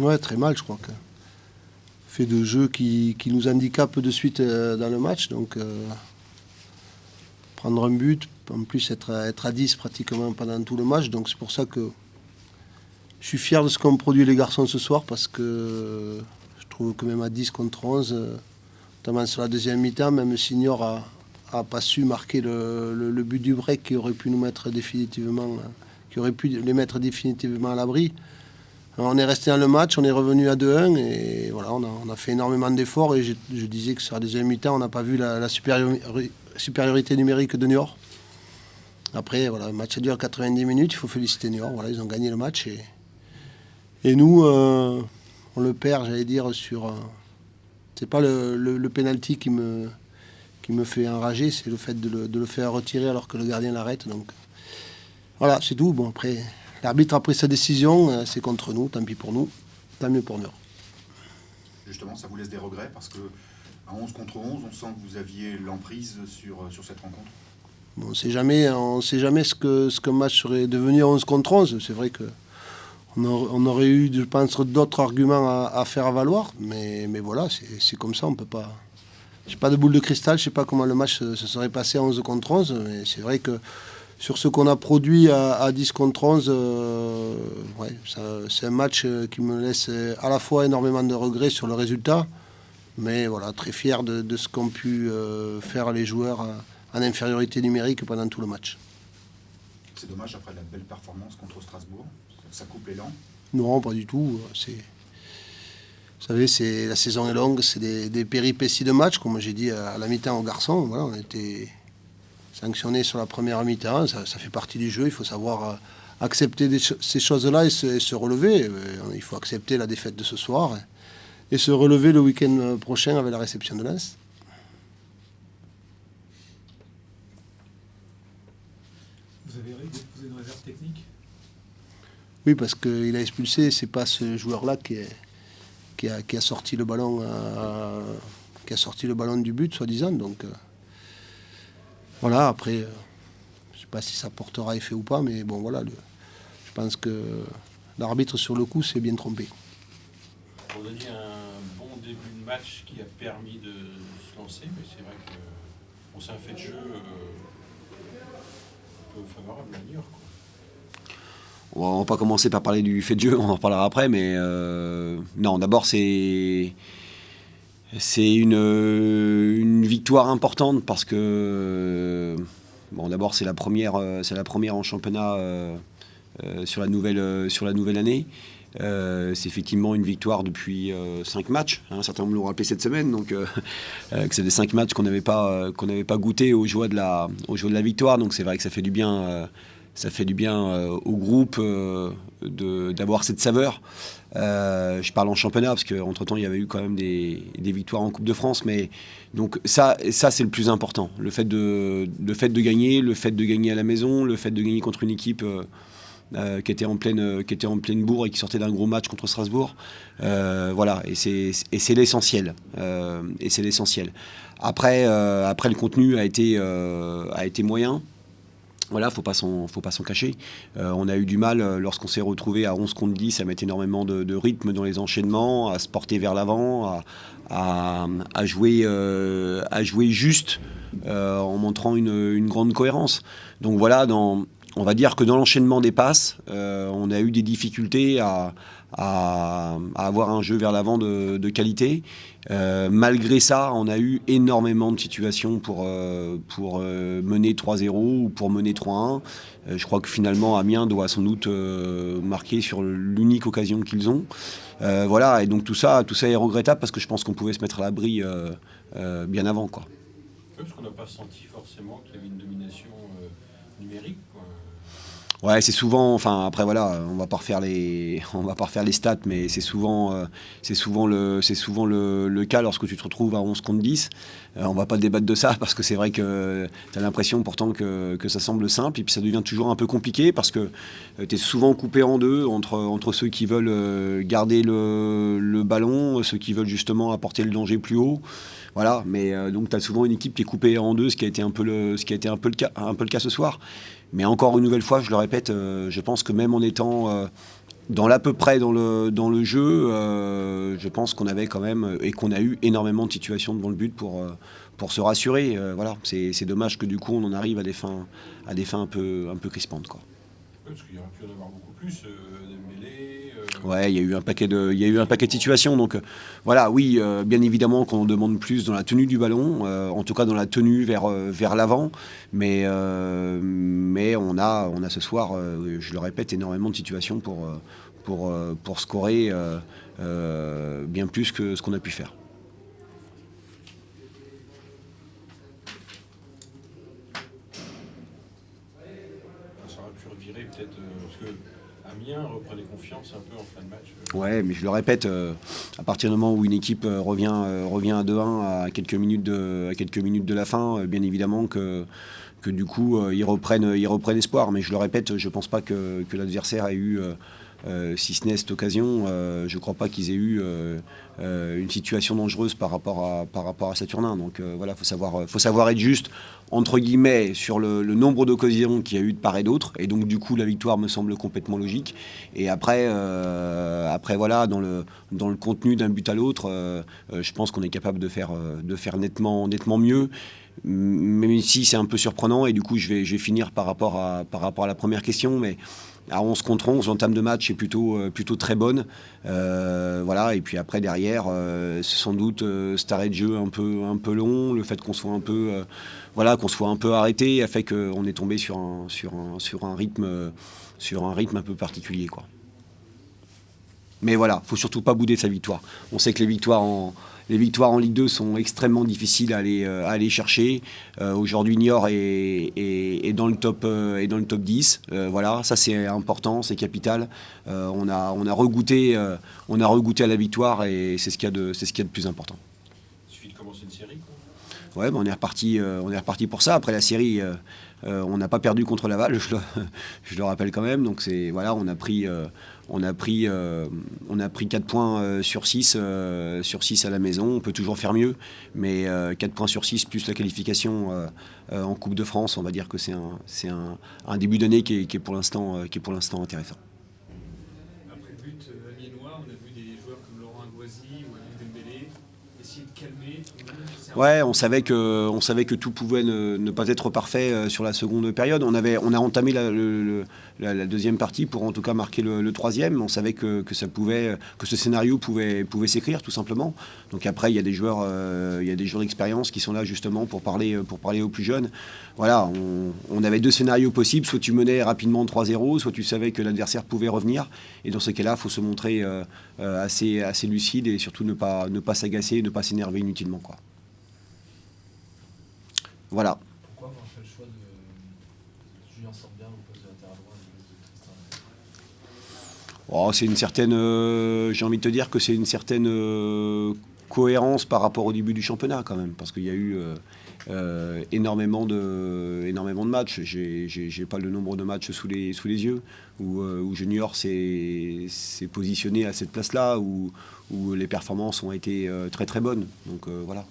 Ouais, très mal, je crois que fait de jeu qui nous handicape de suite dans le match. Donc, prendre un but, en plus être à 10 pratiquement pendant tout le match. Donc, c'est pour ça que je suis fier de ce qu'ont produit les garçons ce soir parce que je trouve que même à 10 contre 11, notamment sur la deuxième mi-temps, même Signor a pas su marquer le but du break qui aurait pu nous mettre définitivement, qui aurait pu les mettre définitivement à l'abri. Alors, on est resté dans le match, on est revenu à 2-1 et voilà, on a fait énormément d'efforts et je disais que sur la deuxième mi-temps, on n'a pas vu la supériorité numérique de Niort. Après, voilà, le match a duré 90 minutes, il faut féliciter Niort, voilà, ils ont gagné le match et nous, on le perd, j'allais dire, sur... c'est pas le penalty qui me fait enrager, c'est le fait de le faire retirer alors que le gardien l'arrête. Donc voilà, c'est tout. Bon, après, l'arbitre a pris sa décision, c'est contre nous, tant pis pour nous, tant mieux pour nous. Justement, ça vous laisse des regrets parce que à 11 contre 11, on sent que vous aviez l'emprise sur cette rencontre. Bon, on sait jamais ce qu'un match serait devenu à 11 contre 11. C'est vrai que on aurait eu, je pense, d'autres arguments à faire valoir, mais voilà, c'est comme ça, on peut pas... J'ai pas de boule de cristal, je sais pas comment le match se serait passé à 11 contre 11, mais c'est vrai que sur ce qu'on a produit à 10 contre 11, ouais, c'est un match qui me laisse à la fois énormément de regrets sur le résultat, mais voilà, très fier de ce qu'ont pu faire les joueurs en infériorité numérique pendant tout le match. C'est dommage, après la belle performance contre Strasbourg, ça coupe l'élan. Non, pas du tout. Vous savez, la saison est longue, c'est des péripéties de match, comme j'ai dit à la mi-temps aux garçons. Voilà, on a été sanctionnés sur la première mi-temps, ça fait partie du jeu, il faut savoir accepter ces choses-là et se relever. Il faut accepter la défaite de ce soir et se relever le week-end prochain avec la réception de Lens. Vous avez déposé une réserve technique ? Oui, parce qu'il a expulsé, c'est pas ce joueur-là qui a sorti le ballon du but, soi-disant. Donc voilà, après, je sais pas si ça portera effet ou pas, mais bon, voilà, je pense que l'arbitre sur le coup s'est bien trompé. Vous donniez un bon début de match qui a permis de se lancer, mais c'est vrai que c'est un fait de jeu un peu favorable à Niort, quoi. On va pas commencer par parler du fait de jeu, on en reparlera après, mais non, d'abord c'est une victoire importante parce que bon, d'abord c'est la première en championnat sur la nouvelle année. C'est effectivement une victoire depuis 5 matchs. Certains me l'ont rappelé cette semaine, donc que c'est des 5 matchs qu'on n'avait pas goûté aux joies de la victoire. Donc c'est vrai que ça fait du bien. Ça fait du bien au groupe d'avoir cette saveur. Je parle en championnat parce qu'entre-temps, il y avait eu quand même des victoires en Coupe de France. Mais donc ça c'est le plus important. Le fait de gagner, le fait de gagner à la maison, le fait de gagner contre une équipe qui était en pleine bourre et qui sortait d'un gros match contre Strasbourg. Voilà, et c'est l'essentiel. Après, le contenu a été moyen. Voilà, faut pas s'en cacher. On a eu du mal lorsqu'on s'est retrouvé à 11 contre 10 à mettre énormément de rythme dans les enchaînements, à se porter vers l'avant, à jouer juste en montrant une grande cohérence. Donc voilà, on va dire que dans l'enchaînement des passes, on a eu des difficultés à avoir un jeu vers l'avant de qualité. Malgré ça, on a eu énormément de situations pour mener 3-0 ou pour mener 3-1. Je crois que finalement, Amiens doit sans doute marquer sur l'unique occasion qu'ils ont. Voilà, et donc tout ça est regrettable parce que je pense qu'on pouvait se mettre à l'abri bien avant, quoi. Parce qu'on n'a pas senti forcément qu'il y avait une domination numérique, quoi. Ouais, c'est souvent. Enfin, après voilà, on va pas refaire les stats, mais c'est souvent le cas lorsque tu te retrouves à 11 contre 10. On va pas débattre de ça parce que c'est vrai que tu as l'impression pourtant que ça semble simple et puis ça devient toujours un peu compliqué parce que tu es souvent coupé en deux entre ceux qui veulent garder le ballon, ceux qui veulent justement apporter le danger plus haut. Voilà, mais donc tu as souvent une équipe qui est coupée en deux, ce qui a été un peu le cas ce soir. Mais encore une nouvelle fois, je le répète, je pense que même en étant Dans l'à peu près dans le jeu, je pense qu'on avait quand même et qu'on a eu énormément de situations devant le but pour se rassurer. Voilà, c'est dommage que du coup on en arrive à des fins un peu crispantes, quoi. Ouais, parce qu'il y aurait pu en avoir beaucoup plus, Dembélé. Ouais, il y a eu un paquet de situations. Donc voilà, oui, bien évidemment qu'on en demande plus dans la tenue du ballon, en tout cas dans la tenue vers l'avant. Mais on a ce soir, je le répète, énormément de situations pour scorer bien plus que ce qu'on a pu faire. Ça aurait pu revirer peut-être, parce que Amiens reprenait confiance un peu en fin de match. Ouais, mais je le répète, à partir du moment où une équipe revient à 2-1 à quelques minutes de la fin, bien évidemment que du coup ils reprennent espoir. Mais je le répète, je pense pas que l'adversaire ait eu, si ce n'est cette occasion, je crois pas qu'ils aient eu une situation dangereuse par rapport à Saturnin. Donc voilà, faut savoir être juste entre guillemets sur le nombre d'occasions qu'il y a eu de part et d'autre, et donc du coup la victoire me semble complètement logique. Et après voilà, dans le contenu d'un but à l'autre, je pense qu'on est capable de faire nettement mieux. Même si c'est un peu surprenant, et du coup je vais finir par rapport à la première question, mais à 11 contre 11, l'entame de match est plutôt très bonne. Voilà, et puis après derrière, c'est sans doute cet arrêt de jeu un peu long, le fait qu'on soit un peu arrêté a fait qu'on est tombé sur un rythme un peu particulier, quoi. Mais voilà, faut surtout pas bouder sa victoire. On sait que les victoires en Ligue 2 sont extrêmement difficiles à aller chercher. Aujourd'hui, Niort est dans le top 10. Voilà, ça c'est important, c'est capital. On a regoûté à la victoire, et c'est ce qu'il y a de plus important. Il suffit de commencer une série, quoi. Ouais, on est reparti pour ça. Après la série, on n'a pas perdu contre Laval, je le rappelle quand même. Donc voilà, on a pris 4 points sur 6 à la maison. On peut toujours faire mieux, mais 4 points sur 6 plus la qualification en Coupe de France, on va dire que c'est un début d'année qui est pour l'instant intéressant. Après le but amiénois, on a vu des joueurs comme Laurent Agoisi ou Aliou Dembélé essayer de calmer tout le monde. Ouais, on savait que tout pouvait ne pas être parfait sur la seconde période. On a entamé la deuxième partie pour en tout cas marquer le troisième. On savait que ce scénario pouvait s'écrire tout simplement. Donc après, il y a des joueurs d'expérience qui sont là justement pour parler aux plus jeunes. Voilà, on avait 2 scénarios possibles. Soit tu menais rapidement 3-0, soit tu savais que l'adversaire pouvait revenir. Et dans ces cas-là, il faut se montrer assez lucide, et surtout ne pas s'agacer, ne pas s'énerver inutilement, quoi. Voilà. Pourquoi avoir fait le choix de Julien Sambien au poste de latéral droit de Tristan? Oh, c'est une certaine, j'ai envie de te dire que c'est une certaine cohérence par rapport au début du championnat quand même, parce qu'il y a eu énormément de matchs. J'ai pas le nombre de matchs sous les yeux où Junior s'est positionné à cette place-là, où les performances ont été très très bonnes. Donc voilà.